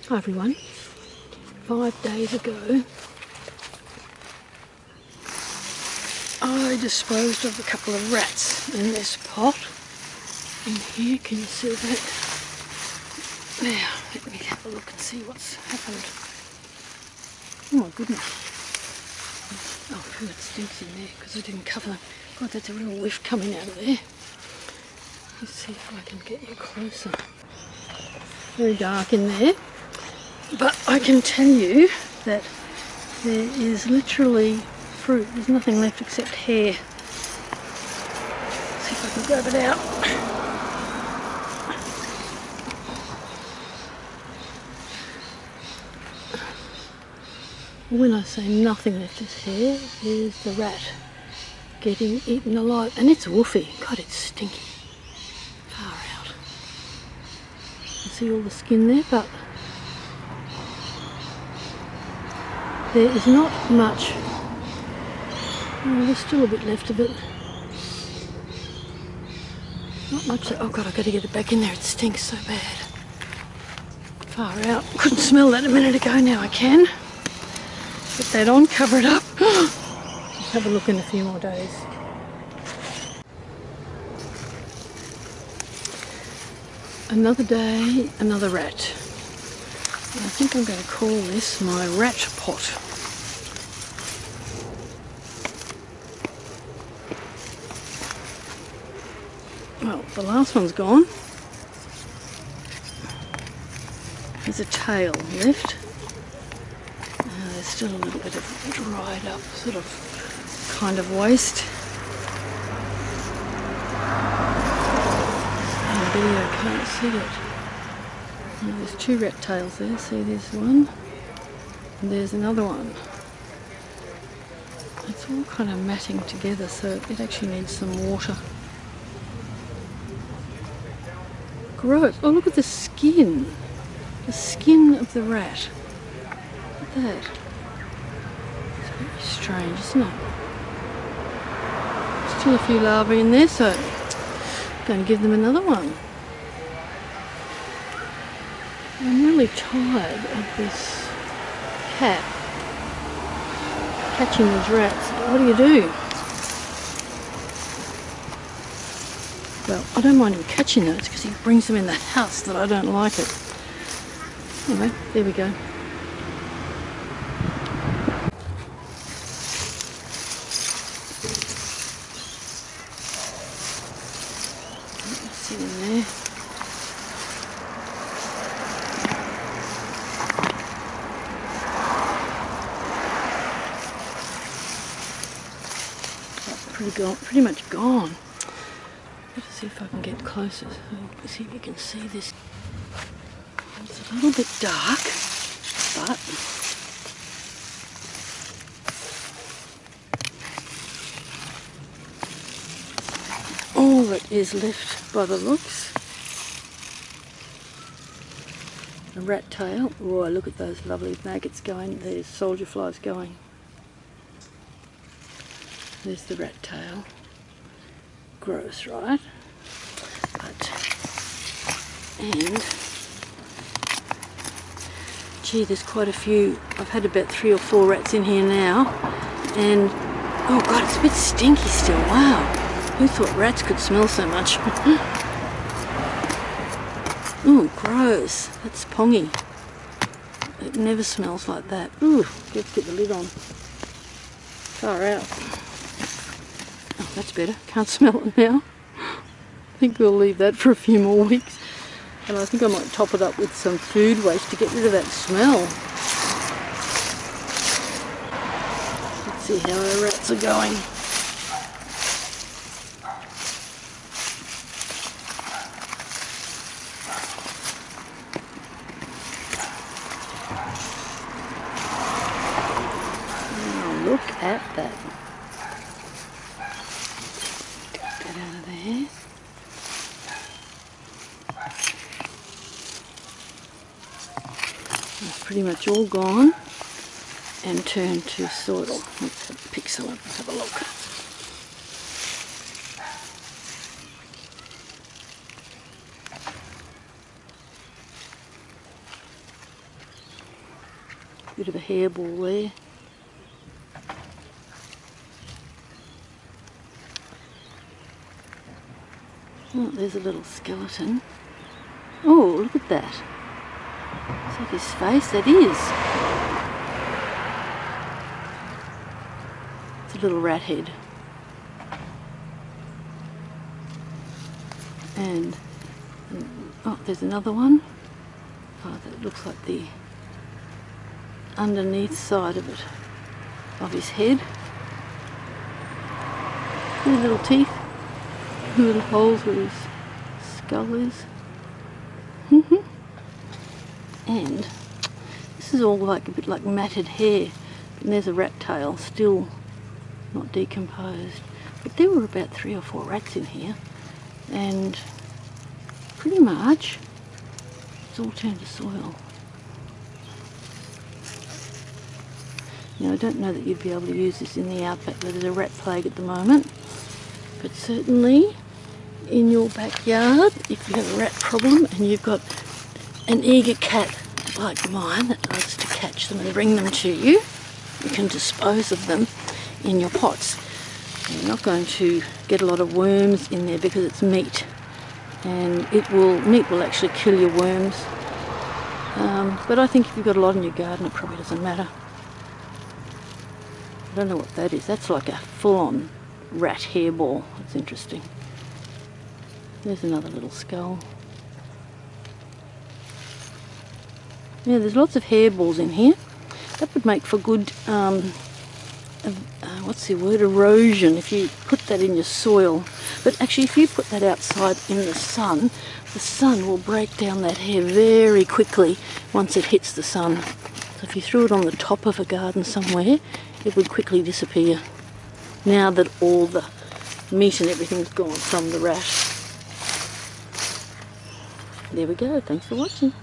Hi everyone. 5 days ago I disposed of a couple of rats in this pot, and here can you see that? Now let me have a look and see what's happened. Oh my goodness. Oh good, it stinks in there because I didn't cover them. God, that's a real whiff coming out of there. Let's see if I can get you closer. Very dark in there. But I can tell you that there is literally fruit. There's nothing left except hair. Let's see if I can grab it out. When I say nothing left is hair, there's the rat getting eaten alive. And it's woofy. God, it's stinky. Far out. You see all the skin there, but there is not much. Oh, there's still a bit left of it. Not much. Oh God, I've got to get it back in there. It stinks so bad. Far out. Couldn't smell that a minute ago. Now I can. Put that on, cover it up. Have a look in a few more days. Another day, another rat. I think I'm going to call this my rat pot. Well, the last one's gone. There's a tail left. There's still a little bit of dried up sort of kind of waste. In the video can't see it. And there's 2 rat tails there. See, there's one and there's another one. It's all kind of matting together, so it actually needs some water. Gross. Oh, look at the skin. The skin of the rat. Look at that. It's very strange, isn't it? Still a few larvae in there, so I'm going to give them another one. I'm really tired of this cat catching these rats. What do? Well, I don't mind him catching them, it's because he brings them in the house that I don't like it. Anyway, there we go. See in there. Pretty much gone. Let's see if I can get closer. So see if you can see this. It's a little bit dark, but all that is left by the looks. A rat tail. Oh, look at those lovely maggots going. There's soldier flies going. There's the rat tail. Gross, right? And gee, there's quite a few. I've had about 3 or 4 rats in here now, and oh God, it's a bit stinky still. Wow, who thought rats could smell so much? Oh, gross. That's pongy. It never smells like that. Ooh, let's get the lid on. Far out. Oh, that's better. Can't smell it now. I think we'll leave that for a few more weeks. And I think I might top it up with some food waste to get rid of that smell. Let's see how our rats are going. Oh, look at that. Get that out of there. Pretty much all gone and turned to soil. Let's pick some up and have a look. Bit of a hairball there. Oh, there's a little skeleton. Oh, look at that. Is that his face? That is. It's a little rat head. And oh, there's another one. Oh, that looks like the underneath side of it, of his head. There's little teeth, little holes where his skull is. And this is all like a bit like matted hair. And there's a rat tail, still not decomposed. But there were about 3 or 4 rats in here, and pretty much it's all turned to soil. Now, I don't know that you'd be able to use this in the outback where there's a rat plague at the moment, but certainly in your backyard, if you have a rat problem and you've got an eager cat like mine that loves to catch them and bring them to you, you can dispose of them in your pots. You're not going to get a lot of worms in there because it's meat, and meat will actually kill your worms. But I think if you've got a lot in your garden, it probably doesn't matter. I don't know what that is. That's like a full-on rat hairball. That's interesting. There's another little skull. Yeah, there's lots of hairballs in here. That would make for good, what's the word, erosion, if you put that in your soil. But actually, if you put that outside in the sun will break down that hair very quickly once it hits the sun. So if you threw it on the top of a garden somewhere, it would quickly disappear, now that all the meat and everything's gone from the rat. There we go. Thanks for watching.